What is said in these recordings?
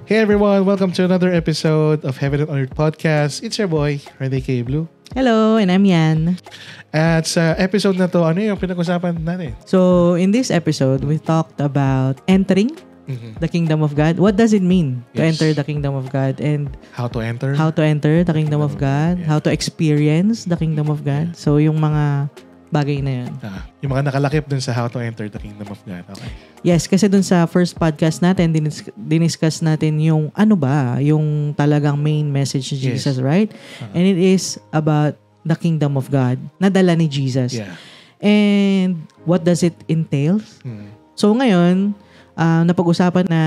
Hey everyone, welcome to another episode of Heaven and Earth Podcast. It's your boy, Rene K. Blue. Hello, and I'm Yan. At sa episode na to, ano yung pinag-usapan natin? So, in this episode, we talked about entering the kingdom of God. What does it mean to enter the kingdom of God? And How to enter? how to enter the kingdom of God? How to experience the kingdom of God? So, yung mga bagay na yun. Yung mga nakalakip dun sa how to enter the kingdom of God. Okay. Yes, kasi dun sa first podcast natin, diniscuss natin yung ano ba, yung talagang main message ni Jesus, right? And it is about the kingdom of God na dala ni Jesus. Yeah. And what does it entail? So ngayon, napag-usapan na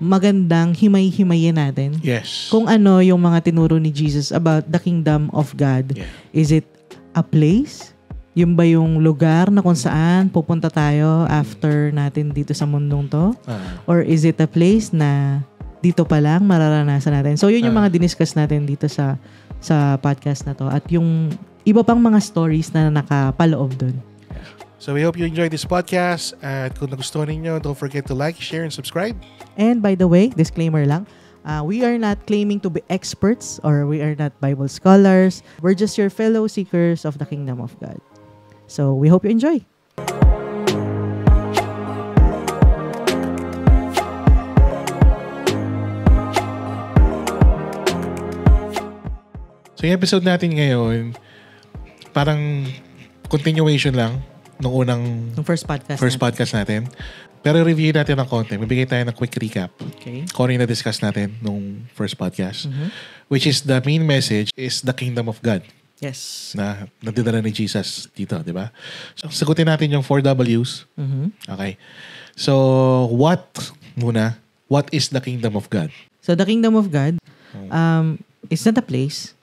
magandang himay-himayin natin Yes. kung ano yung mga tinuro ni Jesus about the kingdom of God. Yeah. Is it a place? Yung ba yung lugar na kung saan pupunta tayo after natin dito sa mundong to? Or is it a place na dito pa lang mararanasan natin? So yun yung mga diniscuss natin dito sa podcast na to. At yung iba pang mga stories na nakapaloob dun. So we hope you enjoyed this podcast. At kung nagustuhan ninyo, don't forget to like, share, and subscribe. And by the way, disclaimer lang, we are not claiming to be experts or we are not Bible scholars. We're just your fellow seekers of the kingdom of God. So we hope you enjoy. So yung episode natin ngayon, parang continuation lang nung unang Yung first podcast podcast natin. Pero review natin ng konti. Mabigay tayo ng quick recap. Okay. Kung ano yung na-discuss natin nung first podcast. Which is the main message is the kingdom of God. Yes. Na nadidala ni Jesus dito, di ba? So, sagutin natin yung 4 W's. Okay. So, what is the kingdom of God? So the kingdom of God, it's not a place,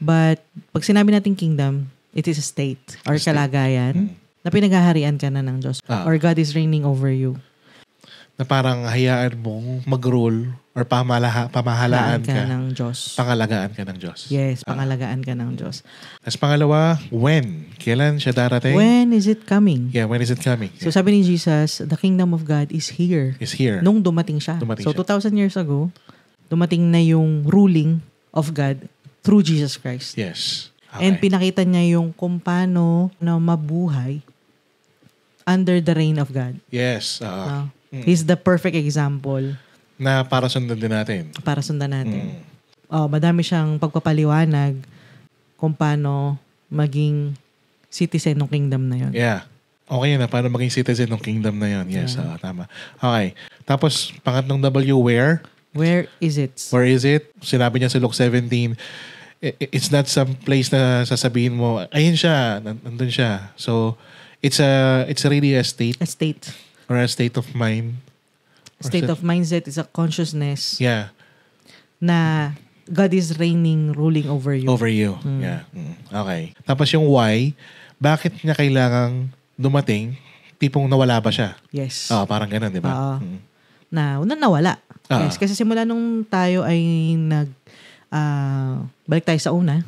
but pag sinabi natin kingdom, it is a state or kalagayan na pinaghaharian ka na ng Diyos or God is reigning over you. Na parang hayaan mong mag-rule or pamahalaan ka ng Diyos. Pangalagaan ka ng Diyos. Yes, pangalagaan ka ng Diyos. Tapos pangalawa, when? Kailan siya darating? When is it coming? Yeah, when is it coming? So sabi ni Jesus, the kingdom of God is here. Is here. Nung dumating siya. Dumating so siya. 2,000 years ago, dumating na yung ruling of God through Jesus Christ. Yes. Okay. And pinakita niya yung kung paano na mabuhay under the reign of God. Yes. He's the perfect example Na para sundan din natin. para sundan natin. Madami siyang pagpapaliwanag kung paano maging citizen ng kingdom na yon. Yeah. Okay na, paano maging citizen ng kingdom na yon. Yes, tama. Okay. Tapos, pangatlong W, where? Where is it? Where is it? Sinabi niya sa Luke 17, it's not some place na sasabihin mo, ayun siya, nandun siya. So, it's really a state A state. or a state of mind. State of mindset is a consciousness Yeah. na God is reigning, ruling over you. Over you. Yeah. Okay. Tapos yung why, bakit niya kailangang dumating, tipong nawala ba siya? Yes. Parang ganun, di ba? Una nawala. Yes, kasi simula nung tayo ay balik tayo sa una.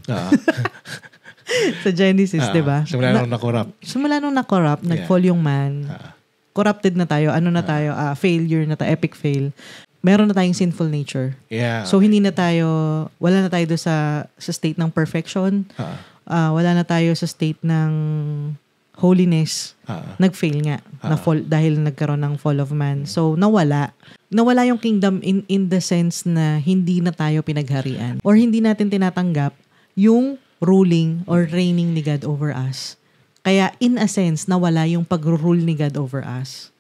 Sa Genesis, di ba? Simula nung na-corrupt. Simula nung na-corrupt, nag-fall yung man. Corrupted na tayo. Ano na tayo? Failure na tayo. Epic fail. Meron na tayong sinful nature. Yeah. So, wala na tayo doon sa state ng perfection. Wala na tayo sa state ng holiness. Nag-fail nga. Na-fall, dahil nagkaroon ng fall of man. So, nawala. Nawala yung kingdom in the sense na hindi na tayo pinagharian. Or hindi natin tinatanggap yung ruling or reigning ni God over us. Kaya in a sense, nawala yung pag-rule ni God over us.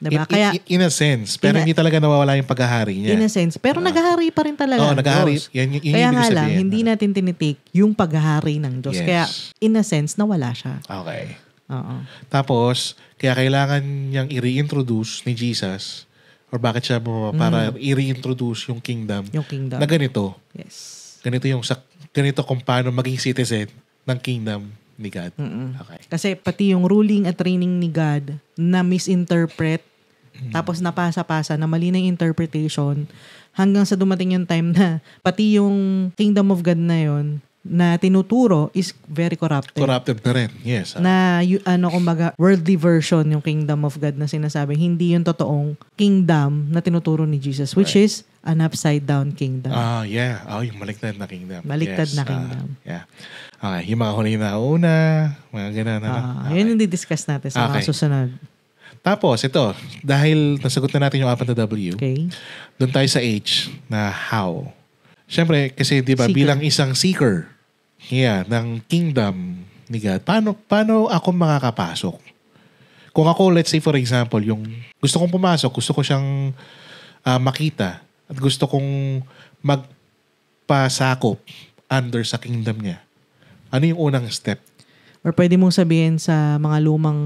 Diba? Kaya, in a sense. Pero hindi talaga nawawala yung paghahari niya. in a sense. Pero naghahari pa rin talaga ang naghahari. Diyos. Yan Kaya yung nga ibig lang, sabihin. hindi natin tinitake yung paghahari ng Diyos. Yes. Kaya in a sense, nawala siya. Okay. Oo. Tapos, kaya kailangan niyang i-reintroduce ni Jesus or bakit siya para i-reintroduce yung kingdom, Yung kingdom. na ganito. Yes. Ganito kung paano maging citizen ng kingdom ni God. Okay. Kasi pati yung ruling at reigning ni God na misinterpret, tapos napasa-pasa na mali na yung interpretation, hanggang sa dumating yung time na pati yung kingdom of God na yon na tinuturo is very corrupted. Corrupted na rin. Yes. Na kumbaga worldly version yung kingdom of God na sinasabi, hindi yung totoong kingdom na tinuturo ni Jesus, which is an upside down kingdom. Yeah. Yung baliktad na kingdom. Baliktad na kingdom. Yeah. Okay, yung mga huli na una, mga ganun. Yun yung di-discuss natin sa mga susunod. Tapos, ito, dahil nasagot na natin yung apat na W, okay, doon tayo sa H na how. Siyempre, kasi di ba, bilang isang seeker ng kingdom ni God, paano ako makakapasok? Kung ako, let's say for example, yung gusto kong pumasok, gusto ko siyang makita, at gusto kong magpasakop under sa kingdom niya. Ano yung unang step? Or pwede mong sabihin sa mga lumang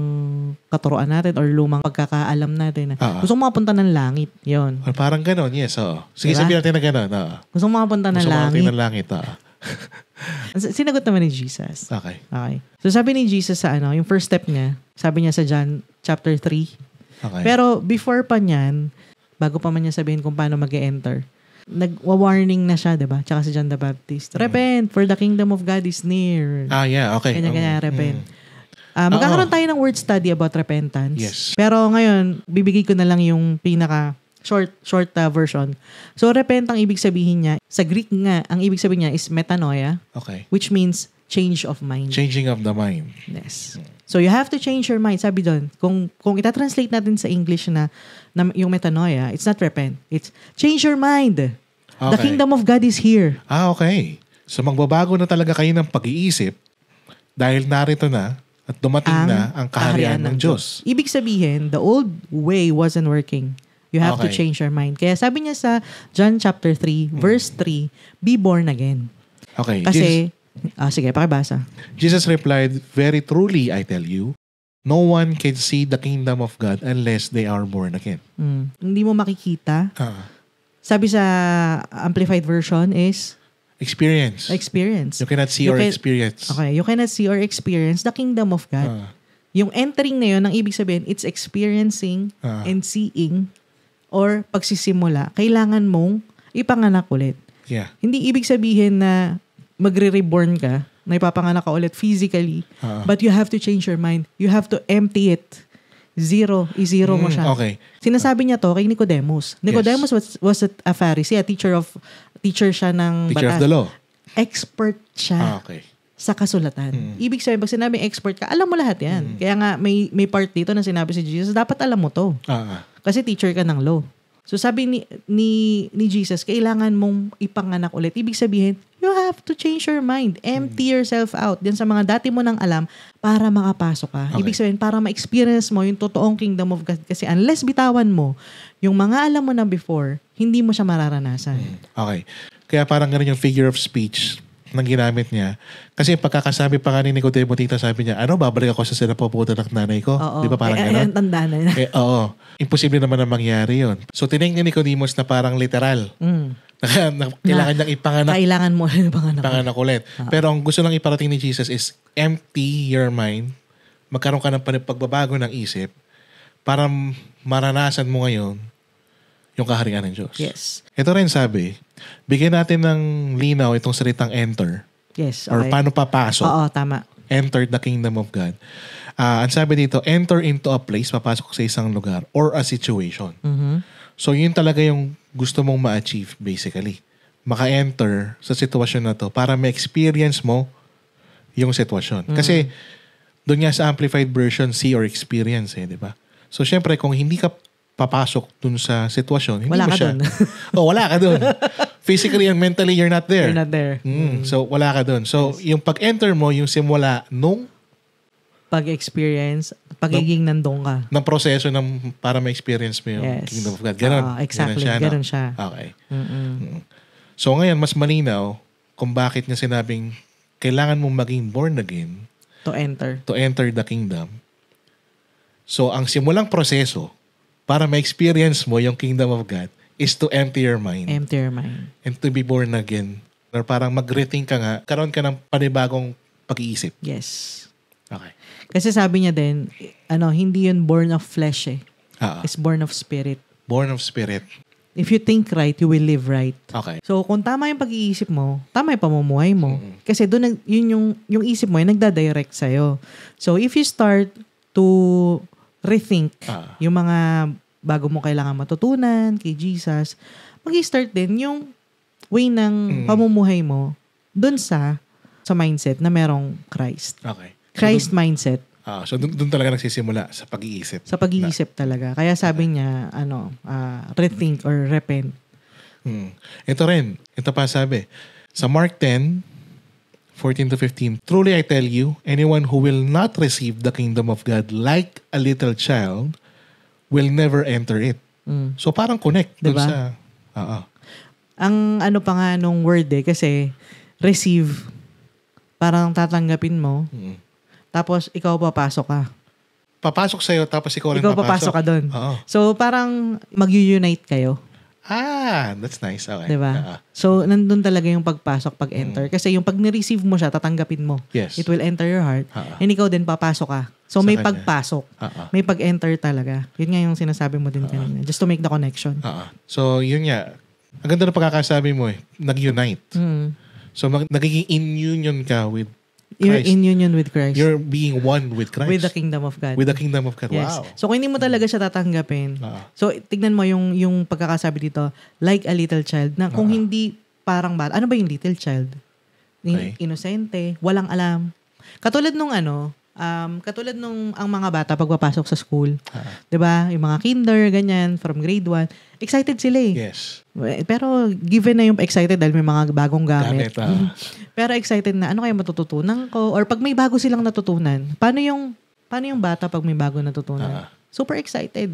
katuroan natin or lumang pagkakaalam natin na gusto mong makapunta ng langit. Yun. Or parang ganon, yes. Sige, diba? Sabihin natin na ganon. Gusto mong makapunta ng langit. Gusto mong ng langit. Sinagot naman ni Jesus. Okay. So sabi ni Jesus sa yung first step niya, sabi niya sa John chapter 3. Okay. Pero before pa niyan, bago pa man niya sabihin kung paano mag-e-enter, nag-warning na siya, diba? Tsaka si John the Baptist. Repent, for the kingdom of God is near. Yeah, okay. Kanya-kanya, repent. Magkakaroon tayo ng word study about repentance. Yes. Pero ngayon, bibigay ko na lang yung pinaka short version. So, repent ang ibig sabihin niya. Sa Greek nga, ang ibig sabihin niya is metanoia. Okay. Which means change of mind. Changing of the mind. Yes. So, you have to change your mind. Sabi doon, kung itatranslate natin sa English na yung metanoia, it's not repent. It's change your mind. Okay. The kingdom of God is here. Okay. So, magbabago na talaga kayo ng pag-iisip dahil narito na at dumating na ang kaharian ng Diyos. Ibig sabihin, the old way wasn't working. You have to change your mind. Kaya sabi niya sa John chapter 3, verse 3, be born again. Okay. Kasi, sige, pakibasa. Jesus replied, very truly, I tell you, no one can see the kingdom of God unless they are born again. Hindi mo makikita. Sabi sa Amplified Version is experience. You cannot see or experience. Okay, you cannot see or experience the kingdom of God. Yung entering na yun, ang ibig sabihin, it's experiencing and seeing or pagsisimula. Kailangan mong ipanganak ulit. Yeah. Hindi ibig sabihin na magre-reborn ka, na ipapanganak ka ulit physically, but you have to change your mind. You have to empty it. I-zero mo siya. Okay. Sinasabi niya to kay Nicodemus. Nicodemus was a Pharisee, a teacher siya ng teacher batas. of the law. Expert siya sa kasulatan. Ibig sabihin, pag sinabing expert ka, alam mo lahat yan. Kaya nga, may part dito na sinabi si Jesus, dapat alam mo to. Kasi teacher ka ng law. So sabi ni Jesus, kailangan mong ipanganak ulit. Ibig sabihin, you have to change your mind. Empty yourself out din sa mga dati mo nang alam para makapasok ka. Ibig sabihin, para ma-experience mo yung totoong kingdom of God. Kasi unless bitawan mo, yung mga alam mo na before, hindi mo siya mararanasan. Okay. Kaya parang ganun yung figure of speech nang ginamit niya. Kasi pagkakasabi pa nga ni Nicodemo dito, sabi niya, babalik ako sa sinapupunta ng nanay ko. Di ba parang gano'n? Tanda na. Oo. Imposible naman na mangyari yun. So, tinignan ni Nicodemus na parang literal. Kailangan niyang ipanganak. Kailangan mo ipanganak ulit. Pero ang gusto lang iparating ni Jesus is empty your mind. Magkaroon ka ng pagbabago ng isip para maranasan mo ngayon yung kaharian ng Diyos. Yes. Ito rin sabi, bigyan natin ng linaw itong salitang enter. Yes, okay. Or paano papasok. Oo, tama. Enter the kingdom of God. Ang sabi dito, enter into a place, papasok sa isang lugar or a situation. So, yun talaga yung gusto mong ma-achieve, basically. Maka-enter sa sitwasyon na to para ma-experience mo yung sitwasyon. Kasi, doon nga sa Amplified Version, see or experience, di ba? So, syempre, kung hindi ka papasok dun sa sitwasyon, hindi wala mo siya. Wala ka dun. Physically and mentally, you're not there. You're not there. So, wala ka dun. So, yung pag-enter mo, yung simula nung pag-experience, pagiging nandun ka. Ng proseso para ma-experience mo yung Kingdom of God. Ganon. Exactly. Ganon siya. Okay. So, ngayon, mas malinaw kung bakit niya sinabing kailangan mong maging born again to enter the kingdom. So, ang simulang proseso para ma-experience mo yung kingdom of God is to empty your mind. Empty your mind. And to be born again. Or parang mag-rethink ka nga, karoon ka ng panibagong pag-iisip. Yes. Okay. Kasi sabi niya din, hindi yun born of flesh It's born of spirit. Born of spirit. If you think right, you will live right. Okay. So, kung tama yung pag-iisip mo, tama yung pamumuhay mo. Kasi doon, yun yung isip mo, yung nagda-direct sa'yo. So, if you start to rethink yung mga bago mo kailangan matutunan kay Jesus, mag-start din yung way ng pamumuhay mo doon sa mindset na merong Christ. Okay. Christ mindset. So, doon talaga nagsisimula sa pag-iisip. Sa pag-iisip talaga. Kaya sabi niya, rethink or repent. Ito rin. Ito pa sabi. Sa Mark 10:14-15, truly I tell you, anyone who will not receive the kingdom of God like a little child will never enter it. So, parang connect diba? Dun sa... Ang ano pa nga nung word kasi receive, parang tatanggapin mo. Tapos, ikaw papasok ka. Papasok sa'yo, tapos ikaw rin papasok ka doon. So, parang mag-unite kayo. That's nice. Okay. Diba? So, nandun talaga yung pagpasok, pag-enter. Kasi yung pag ni-receive mo siya, tatanggapin mo. Yes. It will enter your heart. And ikaw din, papasok ka. So, may pagpasok. May pag-enter talaga. Yun nga yung sinasabi mo din kanina. Just to make the connection. So, yun nga. Ang ganda ng pagkakasabi mo nag-unite. So, nagiging in union ka with You're Christ. in union with Christ. You're being one with Christ. With the kingdom of God. With the kingdom of God. Yes. Wow. So, kung hindi mo talaga siya tatanggapin, so, tignan mo yung pagkakasabi dito, like a little child, na kung hindi parang bata, ano ba yung little child? Inosente, walang alam. Katulad nung ang mga bata pagpapasok sa school. 'Di ba? Yung mga kinder, ganyan, from grade 1, excited sila eh. Yes. Pero given na yung excited dahil may mga bagong gamit. Pero excited na, ano kaya matututunan ko? Or pag may bago silang natutunan, paano yung bata pag may bago natutunan? Super excited.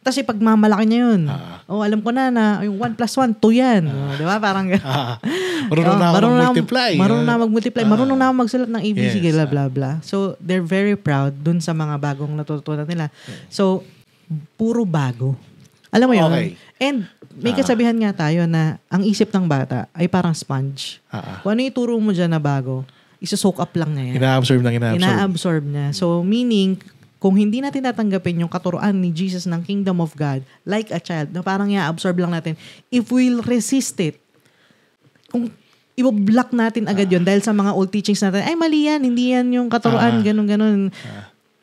Tapos pag mamalaki niya yun, alam ko na yung 1 + 1, 2 yan. Di ba? Parang marunong na mag-multiply. Marunong na mag-multiply. Marunong na magsulat ng ABC, blah, blah, blah. So, they're very proud dun sa mga bagong natutunan nila. So, puro bago. Alam mo yun? Okay. And may kasabihan nga tayo na ang isip ng bata ay parang sponge. Kung ano ituro mo dyan na bago, iso-soak up lang na yan. Ina-absorb niya. So, meaning, kung hindi natin tatanggapin yung katuruan ni Jesus ng kingdom of God, like a child, na parang i-absorb lang natin, if we'll resist it, kung i-block natin agad yun dahil sa mga old teachings natin, ay mali yan, hindi yan yung katuruan, ganun.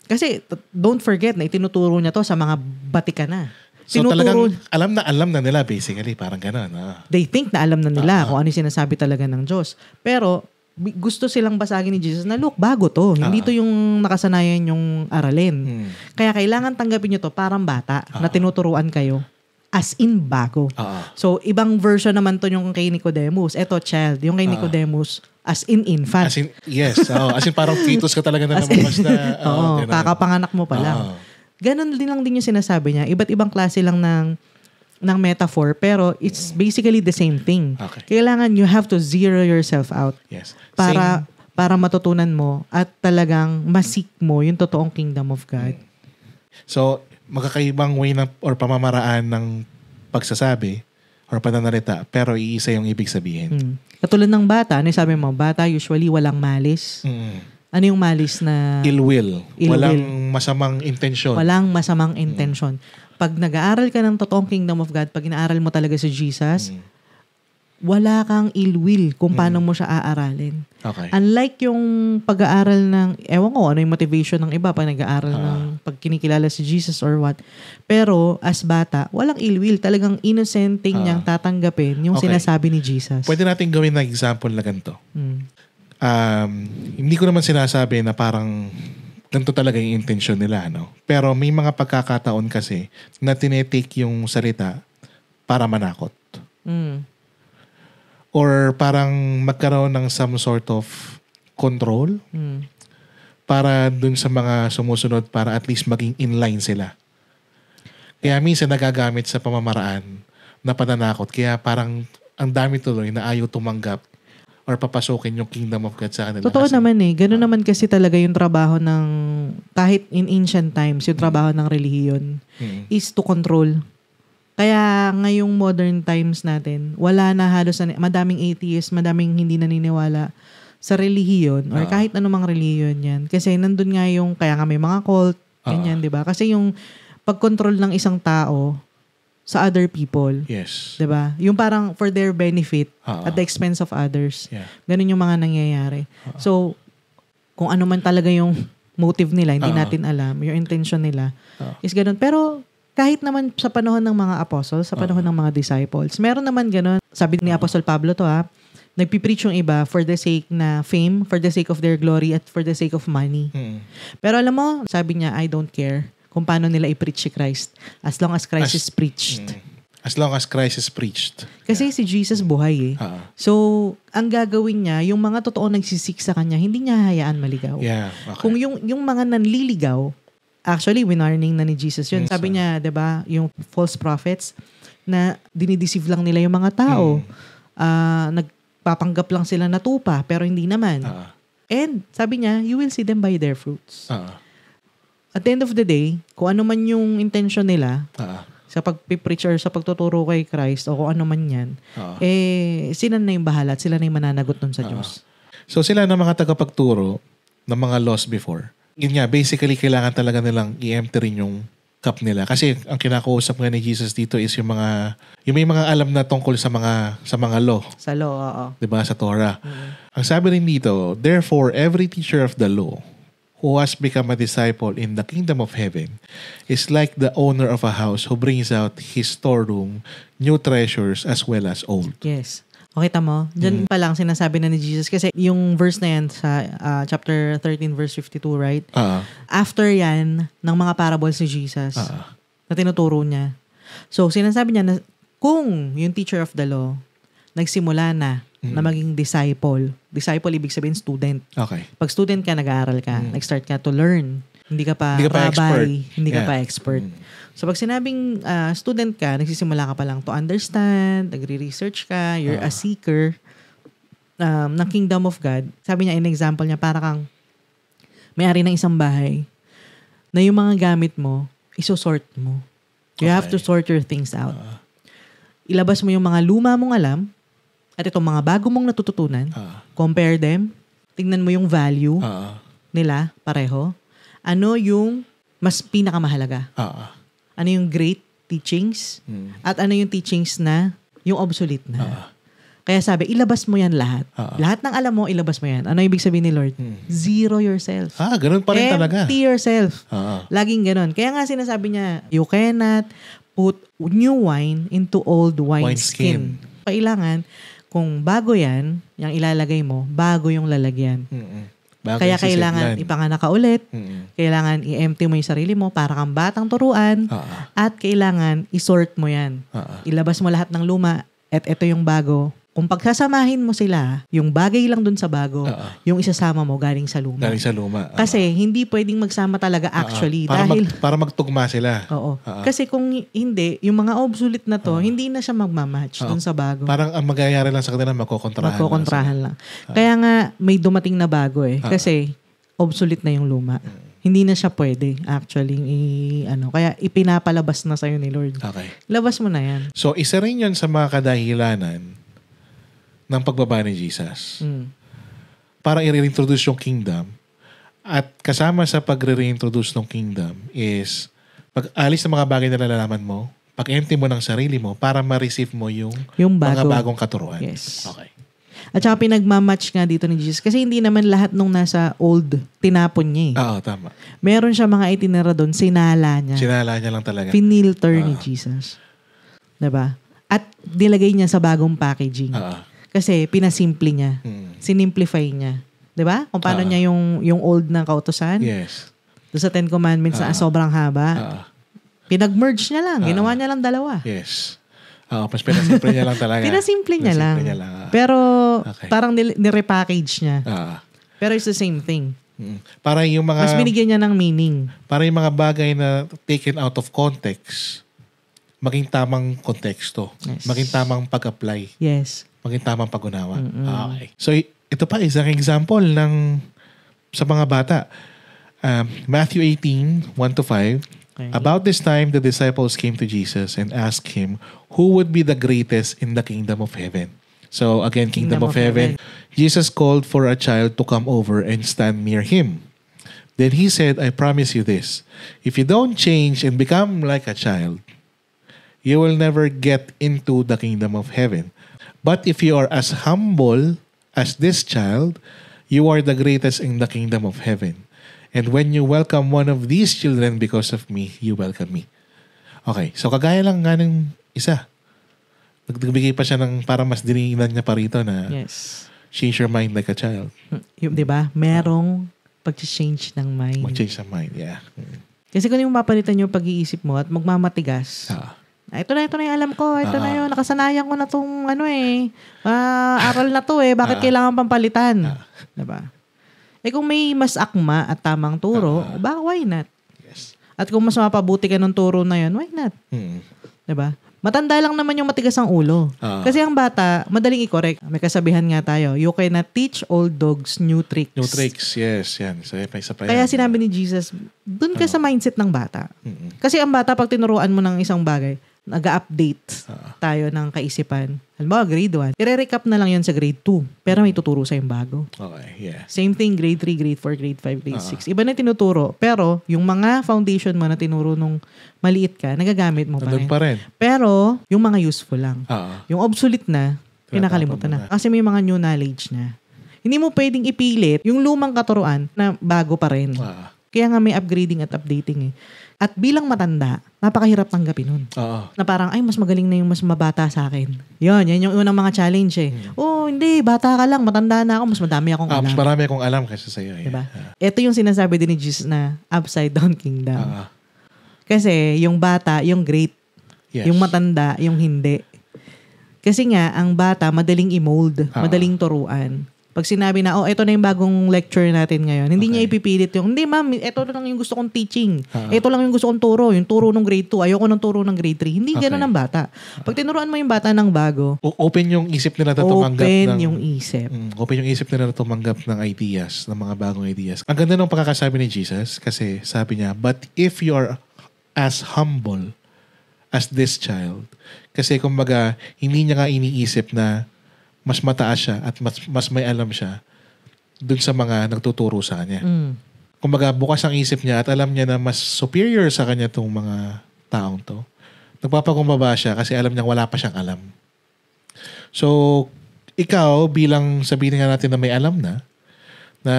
Kasi, don't forget na itinuturo niya to sa mga batika na. So talagang alam na nila basically, parang gano'n. They think na alam na nila kung ano yung sinasabi talaga ng Diyos. Pero, gusto silang basagin ni Jesus na, look, bago to. Hindi to yung nakasanayan yung aralin. Kaya kailangan tanggapin nyo to parang bata na tinuturuan kayo as in bago. So, ibang version naman to yung kay Nicodemus. Eto, child. Yung kay Nicodemus, as in infant. As in, yes. As in parang fetus ka talaga na namabas na. Kakapanganak mo pa lang. Ganon din lang din yung sinasabi niya. Iba't ibang klase lang ng metaphor, pero it's basically the same thing. Okay. Kailangan you have to zero yourself out. Yes. Para matutunan mo at talagang masik mo yung totoong kingdom of God. So, magkakaibang way or pamamaraan ng pagsasabi or pananalita, pero iisa yung ibig sabihin. Katulad ng bata, ano yung sabi mo? Bata usually walang malis. Ano yung malis na... Ill will. Walang masamang intensyon. Walang masamang intensyon. Pag nag-aaral ka ng totoong kingdom of God, pag inaaral mo talaga si Jesus, wala kang ill will kung paano mo siya aaralin. Okay. Unlike yung pag-aaral ng, ewan ko, ano yung motivation ng iba pag nag-aaral ng pag kinikilala si Jesus or what. Pero, as bata, walang ill will. Talagang innocenting niyang tatanggapin yung sinasabi ni Jesus. Pwede natin gawin na example na ganito. Hindi ko naman sinasabi na parang ganito talaga yung intention nila, no? Pero may mga pagkakataon kasi na tinetake yung salita para manakot. Or parang magkaroon ng some sort of control para dun sa mga sumusunod para at least maging inline sila. Kaya minsan nagagamit sa pamamaraan na pananakot. Kaya parang ang dami tuloy na ayaw tumanggap or papasukin yung kingdom of God sa kanila. Totoo naman eh. Ganun naman kasi talaga yung trabaho ng, kahit in ancient times, yung trabaho ng relihiyon is to control. Kaya ngayong modern times natin, wala na halos, madaming atheist, madaming hindi naniniwala sa relihiyon or kahit anumang relihiyon yan. Kasi nandun nga yung, kaya nga may mga cult, ganyan, di ba? Kasi yung pag-control ng isang tao, sa other people. Yes. 'Di ba? Yung parang for their benefit at the expense of others. Yeah. Ganun yung mga nangyayari. So, kung ano man talaga yung motive nila, hindi natin alam, yung intention nila, is ganun. Pero, kahit naman sa panahon ng mga apostles, sa panahon ng mga disciples, meron naman ganun. Sabi ni Apostle Pablo to nagpipreach yung iba for the sake na fame, for the sake of their glory, at for the sake of money. Pero alam mo, sabi niya, I don't care kung paano nila i-preach si Christ as long as Christ is preached. As long as Christ is preached. Kasi si Jesus buhay So, ang gagawin niya, yung mga totoo nagsisik sa kanya, hindi niya hayaan maligaw. Yeah, okay. Kung yung mga nanliligaw, actually, winarning na ni Jesus yun. Sabi niya, 'di ba, yung false prophets na dinideceive lang nila yung mga tao. Nagpapanggap lang sila na tupa, pero hindi naman. And sabi niya, you will see them by their fruits. At the end of the day, kung ano man yung intention nila, sa pagpipreach or sa pagtuturo kay Christ o kung ano man yan, sila na yung bahala at sila na yung mananagot nun sa Diyos. So sila na mga tagapagturo ng mga laws before. Yun nga, basically kailangan talaga nilang i-empty rin yung cup nila. Kasi ang kinakausap nga ni Jesus dito is yung may mga alam na tungkol sa mga law. Sa law, oo. Diba? Sa Torah. Ang sabi rin dito, therefore, every teacher of the law who has become a disciple in the kingdom of heaven is like the owner of a house who brings out his storeroom new treasures as well as old. Yes. Okay, tamo. Diyan pa lang sinasabi na ni Jesus. Kasi yung verse na yan sa chapter 13 verse 52, right? After yan, ng mga parables ni Jesus na tinuturo niya. So, sinasabi niya na kung yung teacher of the law nagsimula na maging disciple. Disciple, ibig sabihin student. Okay. Pag student ka, nag-aaral ka, nag-start ka to learn. Hindi ka pa rabbi, hindi ka pa expert. So pag sinabing student ka, nagsisimula ka pa lang to understand, nagre-research ka, you're a seeker ng kingdom of God. Sabi niya, in example niya, para kang may-ari ng isang bahay na yung mga gamit mo, iso-sort mo. You have to sort your things out. Ilabas mo yung mga luma mong alam at itong mga bago mong natututunan, compare them, tingnan mo yung value nila pareho. Ano yung mas pinakamahalaga? Ano yung great teachings? At ano yung teachings na yung obsolete na? Kaya sabi, ilabas mo yan lahat. Lahat ng alam mo, ilabas mo yan. Ano ibig sabihin ni Lord? Zero yourself. Ganun pa rin talaga. Empty yourself. Laging ganun. Kaya nga sinasabi niya, you cannot put new wine into old wineskin. Kailangan, kung bago yan, yung ilalagay mo, bago yung lalagyan. Kaya kailangan ipanganak ka ulit, kailangan i-empty mo yung sarili mo para kang batang turuan, at kailangan i-sort mo yan. Ilabas mo lahat ng luma, at ito yung bago. Kung pagsasamahin mo sila, yung bagay lang dun sa bago, yung isasama mo galing sa luma. Galing sa luma. Kasi hindi pwedeng magsama talaga actually. Para magtugma sila. Oo. Kasi kung hindi, yung mga obsolete na to, hindi na siya magmamatch dun sa bago. Parang ang magyayari lang sa kanila, magkokontrahan lang. Kaya nga, may dumating na bago Kasi obsolete na yung luma. Hindi na siya pwede actually kaya ipinapalabas na sa'yo ni Lord. Okay. Labas mo na yan. So, isa rin yun sa mga kadahilanan ng pagbaba ni Jesus. Para i-reintroduce yung kingdom. At kasama sa pag-reintroduce ng kingdom is pag-alis ng mga bagay na nalalaman mo, pag-empty mo ng sarili mo para ma-receive mo yung mga bagong katuruan. Yes. Okay. At saka pinagmamatch nga dito ni Jesus. Kasi hindi naman lahat nung nasa old, tinapon niya Oo, tama. Meron siya mga itinira doon, sinala niya. Sinala niya lang talaga. Finilter ni Jesus. Diba? At nilagay niya sa bagong packaging. Kasi pinasimple niya. Sinimplify niya. 'Di ba? Kung paano niya yung old na kautusan. Yes. Doon sa 10 Commandments na sobrang haba. Pinag-merge niya lang. Ginawa niya lang dalawa. Yes. Mas pinasimple niya lang talaga. Pinasimple niya lang. Pero parang nirepackage niya. Pero it's the same thing. Para yung mga... Mas binigyan niya ng meaning. Para yung mga bagay na taken out of context, maging tamang konteksto. Yes. Maging tamang pag-apply. Yes. Maging tamang pag-unawa. Okay. So, ito pa isang example sa mga bata. Matthew 18, 1-5. Okay. About this time, the disciples came to Jesus and asked him who would be the greatest in the kingdom of heaven. So, again, kingdom of heaven. Jesus called for a child to come over and stand near him. Then he said, I promise you this. If you don't change and become like a child, you will never get into the kingdom of heaven. But if you are as humble as this child, you are the greatest in the kingdom of heaven. And when you welcome one of these children because of me, you welcome me. Okay, so kagaya lang nga ng isa. Nagbigay pa siya ng para mas diniinan niya pa rito na Yes. change your mind like a child. Yung, di ba? Merong pag-change ng mind. Mag-change ng mind, yeah. Kasi kung yung mapalitan yung pag-iisip mo at magmamatigas, ito na yung alam ko. Ito na yun. Nakasanayan ko na itong aral na to eh. Bakit kailangan pampalitan? Diba? Eh kung may mas akma at tamang turo, why not? Yes. At kung mas mapabuti ka ng turo na yun, why not? Diba? Matanda lang naman yung matigas ang ulo. Kasi ang bata, madaling i-correct. May kasabihan nga tayo, you cannot teach old dogs new tricks. New tricks, yes. Yan. Isa pa yan. Kaya sinabi ni Jesus, dun ka sa mindset ng bata. Kasi ang bata, pag tinuruan mo ng isang bagay, nag-update tayo ng kaisipan. Halimbawa, grade 1. I-recap na lang yan sa grade 2. Pero may tuturo sa yung bago. Okay, yeah. Same thing, grade 3, grade 4, grade 5, grade 6. Iba na tinuturo. Pero, yung mga foundation mo na tinuro nung maliit ka, nagagamit mo pa rin. Pero, yung mga useful lang. Yung obsolete na, pinakalimutan na. Kasi may mga new knowledge na. Hindi mo pwedeng ipilit yung lumang katuruan na bago pa rin. Kaya nga may upgrading at updating eh. At bilang matanda, napakahirap tanggapin nun. Na parang, ay, mas magaling na yung mas mabata sa akin. Yan yung unang mga challenge eh. Hindi, bata ka lang, matanda na ako, mas madami akong alam. Mas marami akong alam kaysa sa'yo. Diba? Ito yung sinasabi din ni Jesus na upside down kingdom. Kasi yung bata, yung great. Yes. Yung matanda, yung hindi. Kasi nga, ang bata, madaling i-mold, madaling turuan. Pag sinabi na, ito na yung bagong lecture natin ngayon, hindi niya ipipilit yung, hindi ma'am, ito lang yung gusto kong teaching. Ito lang yung gusto kong turo. Yung turo ng grade 2, ayoko ng turo ng grade 3. Hindi gano'n ang bata. Pag tinuruan mo yung bata ng bago, open yung isip nila na tumanggap open yung isip. Open yung isip nila na tumanggap ng ideas, ng mga bagong ideas. Ang ganda ng pagkakasabi ni Jesus kasi sabi niya, but if you are as humble as this child, kasi kumbaga, hindi niya nga iniisip na mas mataas siya at mas may alam siya dun sa mga nagtuturo sa kanya. Kumbaga, bukas ang isip niya at alam niya na mas superior sa kanya itong mga taong to. Nagpapakumbaba siya kasi alam niya wala pa siyang alam. So, ikaw bilang sabihin nga natin na may alam na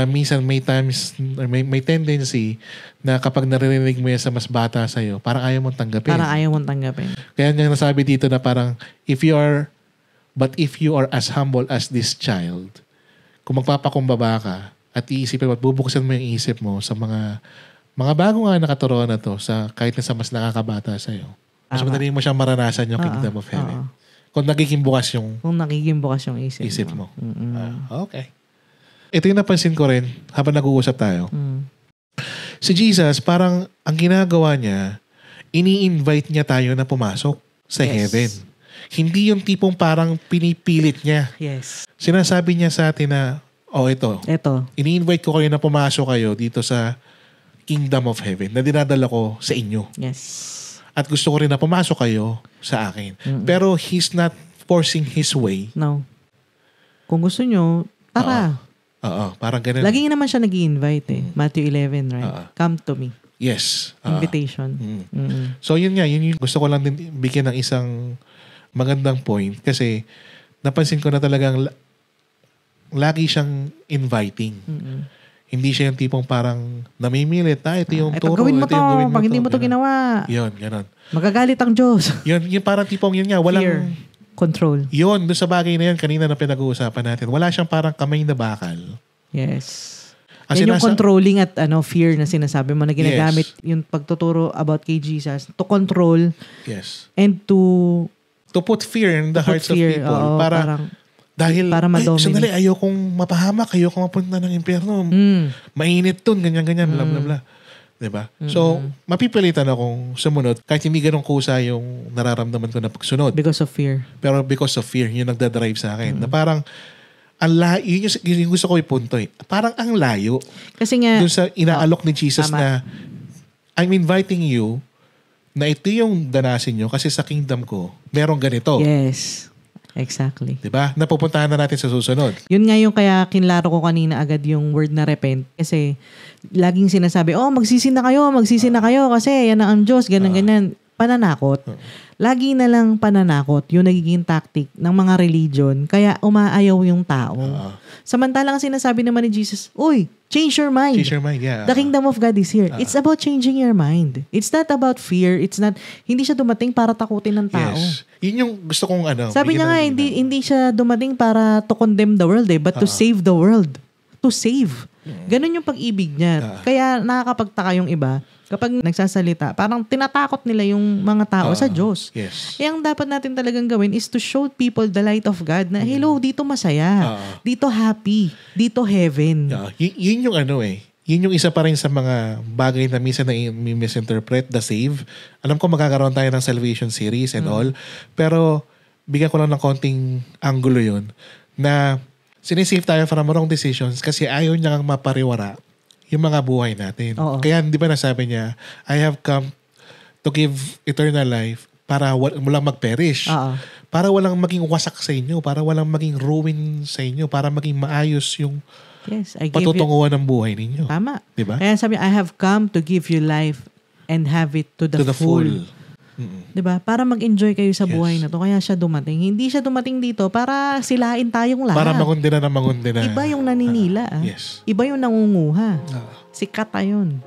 minsan may times, may tendency na kapag naririnig mo yan sa mas bata sa'yo, parang ayaw mong tanggapin. Kaya niya nasabi dito na parang, if you are as humble as this child, kung magpapakumbaba ka at iisipin mo at bubuksan mo yung isip mo sa mga bagong nga nakaturoan na to sa kahit na sa mas nakakabata sa'yo, mas madali mo siyang maranasan yung kingdom of heaven. Kung nagiging bukas yung isip mo. Okay. Ito yung napansin ko rin habang nag-uusap tayo. Si Jesus, parang ang ginagawa niya, ini-invite niya tayo na pumasok sa heaven. Hindi yung tipong parang pinipilit niya. Yes. Sinasabi niya sa atin na, ito. Ini-invite ko kayo na pumasok kayo dito sa kingdom of heaven na dinadala ko sa inyo. Yes. At gusto ko rin na pumasok kayo sa akin. Pero He's not forcing His way. No. Kung gusto nyo, tara. Parang ganun. Lagi naman siya nag-i-invite eh. Matthew 11, right? Come to me. Yes. Invitation. So yun yung gusto ko lang din bigyan ng isang magandang point kasi napansin ko na talagang lagi siyang inviting. Hindi siya yung tipong parang namimilit. Ito yung turo. Gawin mo to. Pag hindi mo to ginawa. Yun, ganun. Magagalit ang Diyos. Yung parang tipong yun nga. Walang fear. Control. Yun, doon sa bagay na yun, kanina na pinag-uusapan natin. Wala siyang parang kamay na bakal. Yes. Yan yung controlling at fear na sinasabi mo na ginagamit yung pagtuturo about kay Jesus to control and to put fear in the hearts of people. Para madominate. Sandali, ayokong mapahamak, ayokong mapunta ng impyerno. Mainit dun, ganyan-ganyan, bla bla bla. Diba? So, mapipilitan akong sumunod kahit hindi ganun kusa yung nararamdaman ko na pagsunod. Because of fear. Pero because of fear, yun nagdadrive sa akin. Na parang, yun yung gusto ko ipunto eh. Parang ang layo. Kasi nga, dun sa inaalok ni Jesus na, I'm inviting you na ito yung danasin nyo kasi sa kingdom ko, merong ganito. Yes. Exactly. Diba? Napupuntahan na natin sa susunod. Yun nga yung kaya kinlaro ko kanina agad yung word na repent. Kasi laging sinasabi, magsisi na kayo kasi yan ang Diyos, ganyan. pananakot. Lagi na lang pananakot yung nagiging tactic ng mga religion kaya umaayaw yung tao. Samantalang sinasabi naman ni Jesus, uy, change your mind. Change your mind, yeah. The kingdom of God is here. It's about changing your mind. It's not about fear. Hindi siya dumating para takutin ng tao. Yes. Yun yung gusto kong Sabi niya nga, hindi siya dumating para to condemn the world but to save the world. To save. Ganun yung pag-ibig niya. Kaya nakakapagtaka yung iba. Kapag nagsasalita, parang tinatakot nila yung mga tao sa Diyos. Yes. Kaya ang dapat natin talagang gawin is to show people the light of God na, hello, dito masaya. Dito happy. Dito heaven. Yun yung yun yung isa pa rin sa mga bagay na minsan na misinterpret, the save. Alam ko magkakaroon tayo ng salvation series and all. Pero bigyan ko lang ng konting angulo yun na sinisave tayo from wrong decisions kasi ayaw niya kang mapariwara yung mga buhay natin. Kaya di ba nasabi niya, I have come to give eternal life para walang mag-perish. Para walang maging wasak sa inyo. Para walang maging ruin sa inyo. Para maging maayos yung patutunguhan ng buhay ninyo. Tama. Diba? Kaya sabi, I have come to give you life and have it to the full. Diba? Para mag-enjoy kayo sa buhay na to. Kaya siya dumating. Hindi siya dumating dito para silain tayong lahat. Para mangundina na mangundina. Iba yung naninila. Yes. Iba yung nangunguha. Si Kata yun.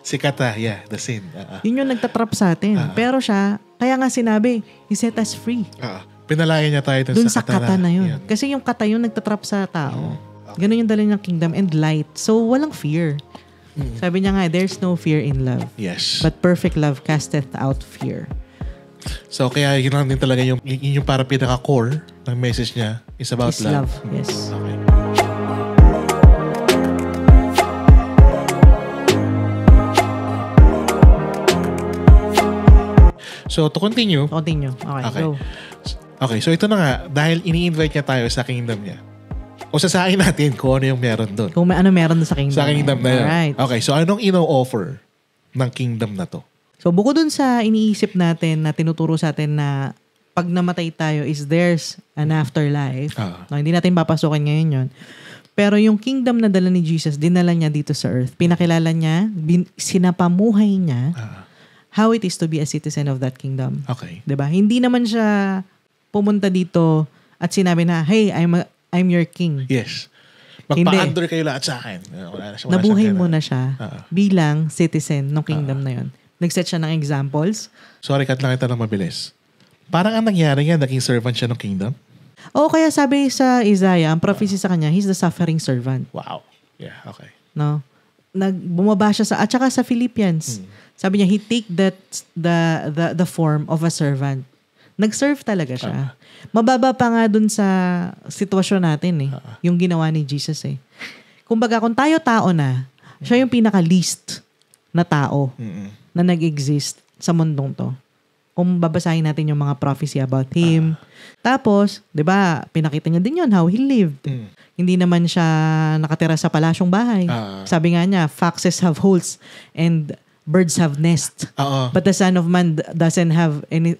Si Kata, yeah. The sin. Yun yung nagtatrap sa atin. Pero siya, kaya nga sinabi, he set us free. Pinalaya niya tayo dun sa Kata na yun. Kasi yung Kata yun nagtatrap sa tao. Ganun yung dala ng kingdom and light. So, walang fear. Sabi niya nga, there's no fear in love. Yes. But perfect love casteth out fear. So, kaya yun lang din talaga yung para pinaka-core ng message niya is about love. Yes. Okay. So, to continue. Okay, so ito na nga. Dahil ini-invite niya tayo sa kingdom niya. O sasain natin kung ano yung meron doon. Kung may ano meron doon sa kingdom. Sa kingdom na yun. Alright. Okay, so anong ino-offer ng kingdom na to? So bukod dun sa iniisip natin na tinuturo sa atin na pag namatay tayo is there's an afterlife. No, hindi natin papasukin ngayon yun. Pero yung kingdom na dala ni Jesus, dinala niya dito sa earth. Pinakilala niya, sinapamuhay niya how it is to be a citizen of that kingdom. Okay. 'Di ba? Hindi naman siya pumunta dito at sinabi na, hey, I'm your king. Yes. Magpa-under kayo lahat sa akin. Nabuhay mo na siya bilang citizen ng kingdom na yun. Nag-set siya ng examples. Sorry, cut lang kita ng mabilis. Parang ang nangyari nga, naging servant siya ng kingdom? Oo, kaya sabi sa Isaiah, ang prophecy sa kanya, he's the suffering servant. Wow. Yeah, okay. No? Bumaba siya at saka sa Philippians. Sabi niya, he take the form of a servant. Nag-serve talaga siya. Mababa pa nga dun sa sitwasyon natin yung ginawa ni Jesus Kumbaga, kung tayo tao na, siya yung pinaka-least na tao na nag-exist sa mundong to. Kung babasahin natin yung mga prophecy about him. Tapos, di ba, pinakita niya din yun how he lived. Hindi naman siya nakatira sa palasyong bahay. Sabi nga niya, foxes have holes and birds have nest. But the Son of Man doesn't have any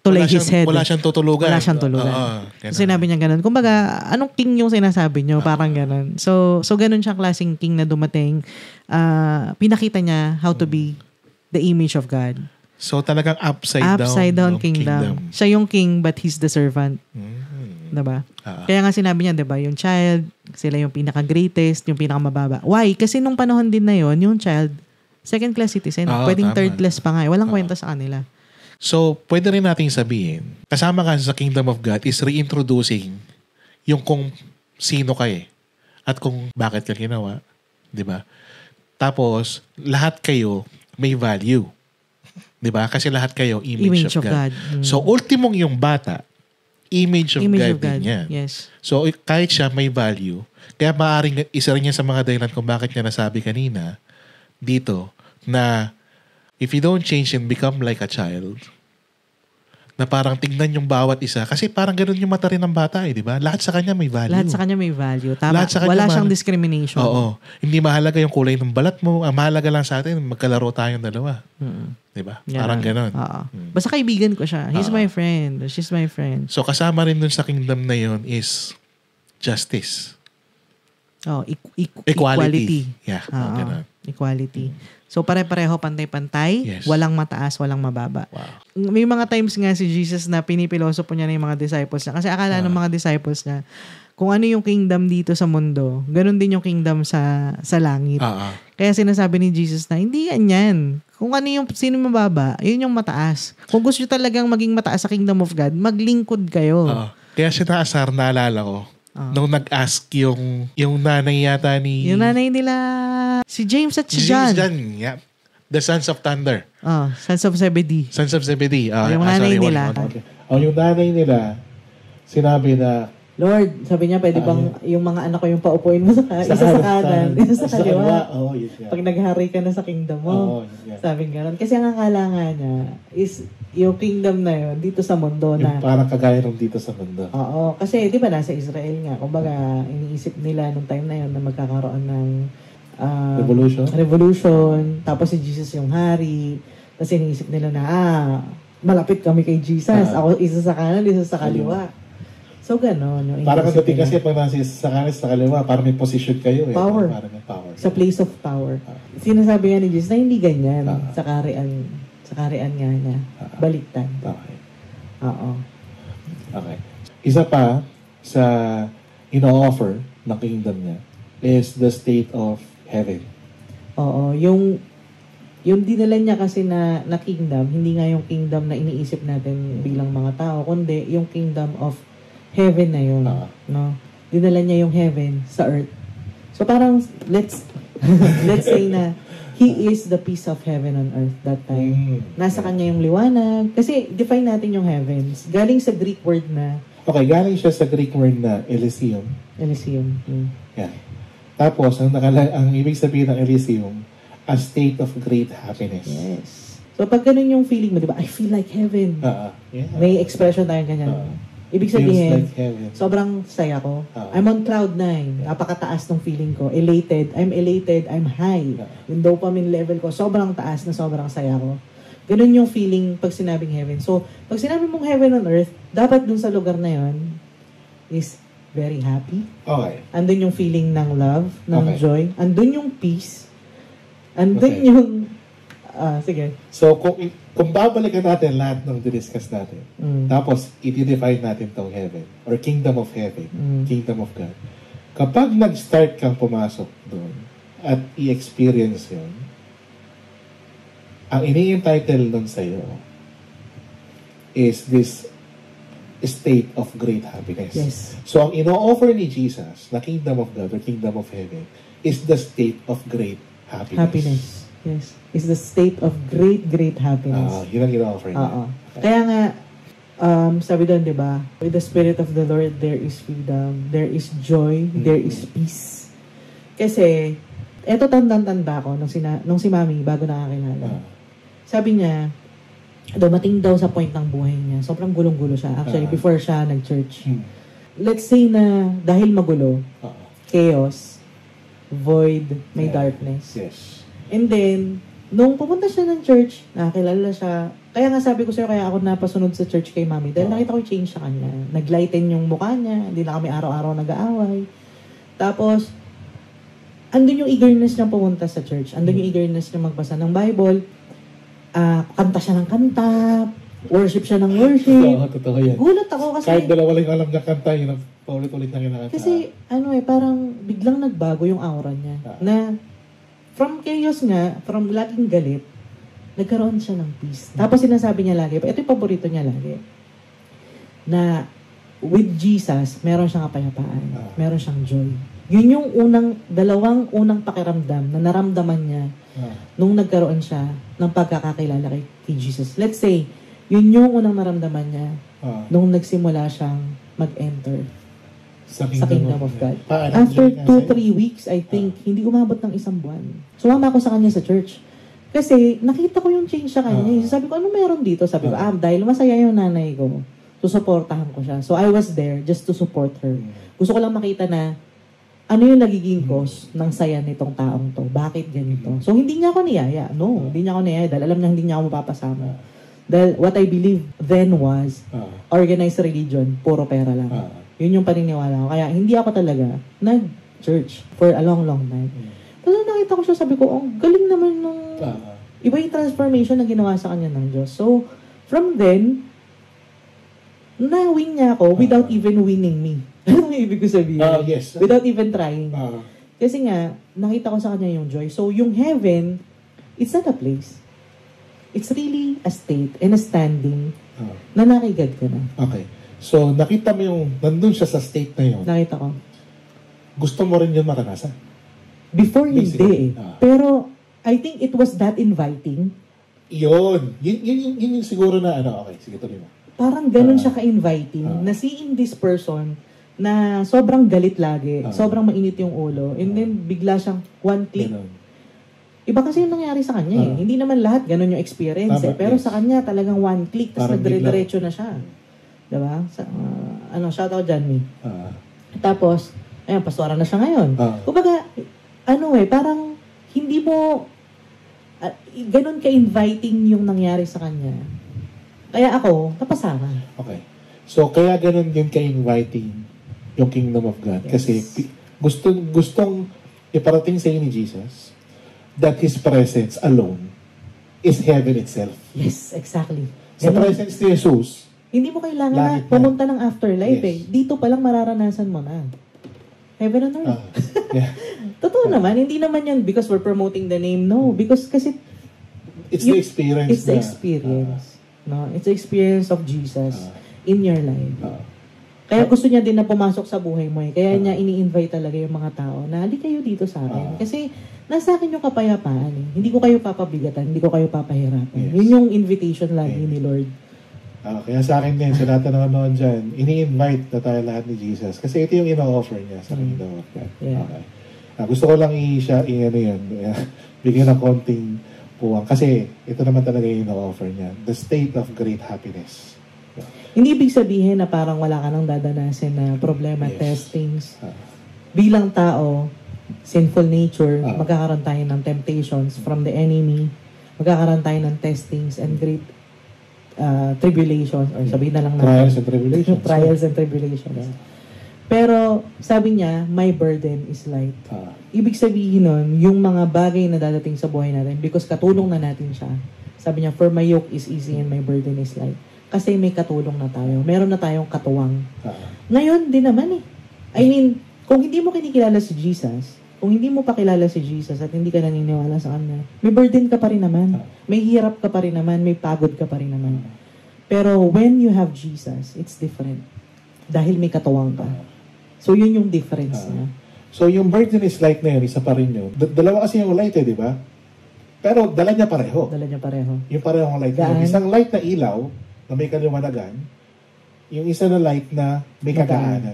to lay his head. Wala siyang tutulugan. Wala siyang tulugan. Sinabi niya ganun. Kumbaga, anong king yung sinasabi niyo? Parang ganun. So ganun siyang klaseng king na dumating. Pinakita niya how to be the image of God. So talagang upside down kingdom. Siya yung king but he's the servant. Diba? Kaya nga sinabi niya, diba, yung child, sila yung pinaka-greatest, yung pinaka-mababa. Why? Kasi nung panahon din na yon yung child, second-class citizen. Pwedeng third-class pa nga. Walang kwenta sa kanila. So, pwede rin nating sabihin, kasama ka sa Kingdom of God is reintroducing yung kung sino ka at kung bakit ka ginawa. Diba? Tapos, lahat kayo may value. Diba? Kasi lahat kayo image of God. So, ultimong yung bata, image of God din yan. Yes. So, kahit siya may value, kaya maaaring isa rin yan sa mga dahilan kung bakit niya nasabi kanina dito na if you don't change and become like a child, na parang tignan yung bawat isa. Kasi parang ganun yung mata rin ng bata di ba? Lahat sa kanya may value. Lahat sa kanya may value. Tama. Wala siyang discrimination. Oo. Hindi mahalaga yung kulay ng balat mo. Ang mahalaga lang sa atin, magkalaro tayong dalawa. Di ba? Parang ganun. Basta kaibigan ko siya. He's my friend. She's my friend. So kasama rin dun sa kingdom na yun is justice. Equality. Yeah, ganun. Equality. So, pare-pareho, pantay-pantay, Yes. walang mataas, walang mababa. Wow. May mga times nga si Jesus na pinipiloso po niya na yung mga disciples niya. Kasi akala ng mga disciples niya, kung ano yung kingdom dito sa mundo, ganun din yung kingdom sa langit. Kaya sinasabi ni Jesus na, hindi yan. Kung ano yung sino mababa, yun yung mataas. Kung gusto nyo talagang maging mataas sa kingdom of God, maglingkod kayo. Kaya sinaasar, naalala ko, nung nag-ask yung nanay yata ni... Yung nanay nila, si James at si John. Yeah. The Sons of Thunder. Sons of Zebedee. Sons of Zebedee. Yung nanay nila. Yung nanay nila, sinabi na, Lord, sabi niya, pwede bang yung mga anak ko yung paupuin mo isa sa kanan, isa sa kaliwa. Pag naghari ka na sa kingdom mo. Sabi nga kasi ang akala nga niya is yung kingdom na yun dito sa mundo na. Yung parang kagaya nung dito sa mundo. Oo. Kasi di ba nasa Israel nga, kumbaga iniisip nila nung time na yun na magkakaroon ng revolution. Tapos si Jesus yung hari. Tapos iniisip nila na, malapit kami kay Jesus. Ako isa sa kanan, isa sa kaliwa. So, gano'n. Parang kagating kasi pag nasa sa kanan sa kaliwa, parang may position kayo. Power. Parang may power. Sa place of power. Sinasabi nga ni Jesus na hindi ganyan sa karian nga niya. Baliktad. Okay. Oo. Okay. Isa pa sa ino-offer ng kingdom niya is the state of heaven. Oo. Yung dinala niya kasi na kingdom, hindi nga yung kingdom na iniisip natin bilang mga tao, kundi yung kingdom of heaven na yun. No? Dinala niya yung heaven sa earth. So parang, let's say na He is the peace of heaven on earth that time. Nasa Kanya yung liwanag. Kasi define natin yung heavens. Galing sa Greek word na... Okay, galing siya sa Greek word na Elysium. Elysium. Yeah. Tapos, ang ibig sabihin ng Elysium, a state of great happiness. Yes. So pag ganun yung feeling mo, di ba? I feel like heaven. May expression tayong ganyan. Ibig sabihin, like sobrang saya ko. I'm on cloud 9. Napakataas ng feeling ko. Elated. I'm high. Yung dopamine level ko, sobrang taas na sobrang saya ko. Ganun yung feeling pag sinabing heaven. So, pag sinabi mong heaven on earth, dapat dun sa lugar na yon is very happy. Okay. Andun yung feeling ng love, ng joy. Andun yung peace. Andun yung... sige. So, kung babalikan natin lahat ng discuss natin, tapos i-define natin tong heaven, or kingdom of heaven, kingdom of God. Kapag nag-start kang pumasok doon at i-experience yun, ang ini-entitle nun sa'yo is this state of great happiness. Yes. So, ang ino-offer ni Jesus na kingdom of God or kingdom of heaven is the state of great happiness. Yes. Is the state of great happiness. Yun ang ino-offer niya. Kaya nga, sabi doon, di ba? With the Spirit of the Lord, there is freedom, there is joy, there is peace. Kasi, eto tanda ko nung si Mami, bago nakakilala. Sabi niya, dumating daw sa point ng buhay niya. Sobrang gulong-gulo siya. Actually, before siya nag-church. Let's say na dahil magulo, chaos, void, may darkness. Yes. And then, nung pumunta siya ng church, nakakilala siya. Kaya nga sabi ko sa'yo, kaya ako napasunod sa church kay Mami. Dahil nakita ko yung change sa kanya. Naglighten yung mukha niya. Hindi na kami araw-araw nag-aaway. Tapos, andun yung eagerness niya pumunta sa church. Andun yung eagerness niya magbasa ng Bible. Kanta siya ng kanta. Worship siya ng worship. Oo, totoo yan. Gulat ako kasi... Kahit dalawa lang alam niya kanta, yun ang paulit-ulit na kinakanta. Kasi, parang biglang nagbago yung aura niya. Na, from chaos nga, from laging galit, nagkaroon siya ng peace. Tapos sinasabi niya lagi, ito yung paborito niya lagi, na with Jesus, meron siyang kapayapaan. Meron siyang joy. Yun yung dalawang unang pakiramdam na naramdaman niya nung nagkaroon siya ng pagkakakilala kay Jesus. Let's say, yun yung unang naramdaman niya nung nagsimula siyang mag-enter sa Kingdom of God. After 2-3 weeks, I think, hindi umabot ng 1 buwan. Sumama ako sa kanya sa church. Kasi, nakita ko yung change sa kanya. Sabi ko, ano meron dito? Sabi ko, dahil masaya yung nanay ko, susuportahan ko siya. So, I was there just to support her. Gusto ko lang makita na, ano yung nagiging cause ng saya nitong taong to? Bakit ganito? So, hindi niya ako niyaya. No, hindi niya ako niyaya. Dahil alam niya, hindi niya ako mapapasama. Dahil what I believe then was, organized religion, puro pera lang. Yun yung paniniwala ko. Kaya hindi ako talaga church for a long time. Tapos nakita ko siya, sabi ko, oh, galing naman nung iba yung transformation na ginawa sa kanya ng Diyos. So, from then, na-win niya ako without even winning me. Ano yung ibig ko sabihin? Yes. Without even trying. Kasi nga, nakita ko sa kanya yung joy. So, yung heaven, it's not a place. It's really a state and a standing na nakigad ka na. Okay. So, nakita mo yung, nandun siya sa state na yun. Nakita ko. Gusto mo rin yun maranasan? Before, hindi. Pero, I think it was that inviting. Yun yung siguro na, okay, sige tuloy mo. Parang ganun siya ka-inviting, na seeing this person na sobrang galit lagi, sobrang mainit yung ulo, and then bigla siyang one click. Iba kasi yung nangyari sa kanya eh. Hindi naman lahat ganun yung experience eh. Pero sa kanya talagang one click, tapos nagdire-diretso na siya. Diba? Shout out Janmi. Tapos, ayun, pastora na siya ngayon. Kumbaga, parang hindi mo ganun ka-inviting yung nangyari sa kanya. Kaya ako, napasama. Okay. So, kaya ganun din ka-inviting yung Kingdom of God. Yes. Kasi gustong iparating sa ni Jesus that His presence alone is heaven itself. Yes, exactly. Sa presence ni Jesus, hindi mo kailangan na pumunta ng afterlife eh. Dito pa lang mararanasan mo na. Heaven and earth. Totoo naman, hindi naman yan because we're promoting the name. No, because kasi it's the experience. It's the experience. No, it's the experience of Jesus in your life. Kaya gusto niya din na pumasok sa buhay mo eh. Kaya niya ini-invite talaga yung mga tao na hindi kayo dito sa akin. Kasi nasa akin yung kapayapaan eh. Hindi ko kayo papabigatan, hindi ko kayo papahirapan. Yes. Yun yung invitation lagi ni Lord. Kaya sa akin din, sa lahat na naman dyan, ini-invite na tayo lahat ni Jesus. Kasi ito yung ino-offer niya sa Kingdom of God. Yeah. Okay. Gusto ko lang bigyan ng konting puwang. Kasi ito naman talaga yung ino-offer niya. The state of great happiness. Hindi ibig sabihin na parang wala ka nang dadanasin na problema, testings. Bilang tao, sinful nature, magkakaroon tayo ng temptations from the enemy. Magkakaroon tayo ng testings and great tribulations, or sabihin na lang natin. Trials and tribulations. Trials and tribulations. Pero, sabi niya, my burden is light. Ibig sabihin nun, yung mga bagay na dadating sa buhay natin, because katulong na natin siya. Sabi niya, for my yoke is easy and my burden is light. Kasi may katulong na tayo. Meron na tayong katuwang. Ngayon, din naman eh. I mean, kung hindi mo kinikilala si Jesus, kung hindi mo pa kilala si Jesus at hindi ka naniniwala sa Kanya, may burden ka pa rin naman. May hirap ka pa rin naman. May pagod ka pa rin naman. Pero when you have Jesus, it's different. Dahil may katuwang ka. So, yun yung difference niya. So, yung burden is light na yun, isa pa rin yun. Dalawa kasi yung light di ba? Pero dala niya pareho. Dala niya pareho. Yung parehong light. Isang light na ilaw, na may kaliwanagan, yung isa na light na may kagaanan.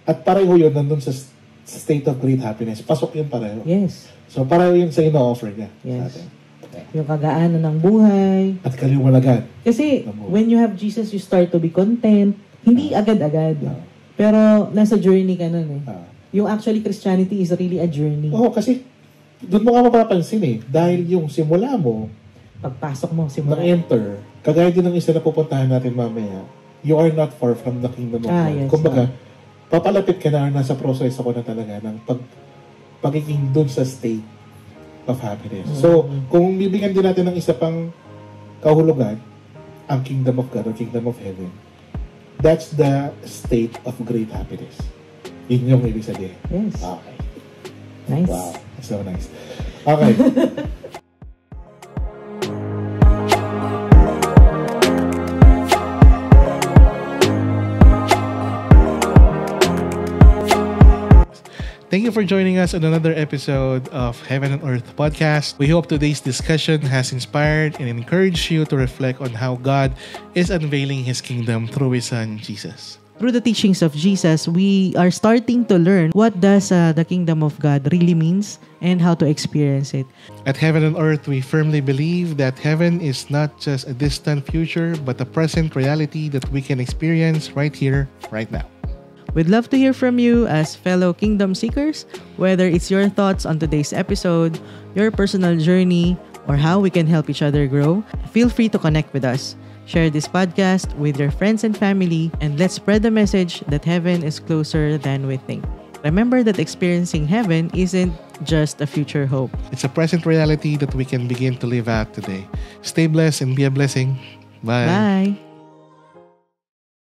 At pareho yun nandun sa state of great happiness. Pasok yun pareho. Yes. So pareho yun sa ino-offer niya. Yes. Yung kagaanan ng buhay. At kaliwanagan. Kasi when you have Jesus, you start to be content. Hindi agad-agad. Pero nasa journey ka nun eh. Yung actually Christianity is really a journey. Oo, kasi doon mo ka mapapansin eh. Dahil yung simula mo, pagpasok mo, simula. Na-enter, kagaya din ng isa na pupuntahan natin mamaya, you are not far from the kingdom of God. Yes, kumbaga, papalapit ka na, nasa proseso ko na talaga ng pagiging dun sa state of happiness. So, kung bibigyan din natin ng isa pang kahulugan, ang kingdom of God or kingdom of heaven, that's the state of great happiness. Yun yung ibig sabihin. Yes. Okay. Nice. Wow. So nice. Okay. Thank you for joining us on another episode of Heaven and Earth podcast. We hope today's discussion has inspired and encouraged you to reflect on how God is unveiling His kingdom through His Son, Jesus. Through the teachings of Jesus, we are starting to learn what does the kingdom of God really means and how to experience it. At Heaven and Earth, we firmly believe that heaven is not just a distant future, but a present reality that we can experience right here, right now. We'd love to hear from you as fellow kingdom seekers, whether it's your thoughts on today's episode, your personal journey, or how we can help each other grow. Feel free to connect with us. Share this podcast with your friends and family, and let's spread the message that heaven is closer than we think. Remember that experiencing heaven isn't just a future hope. It's a present reality that we can begin to live out today. Stay blessed and be a blessing. Bye. Bye.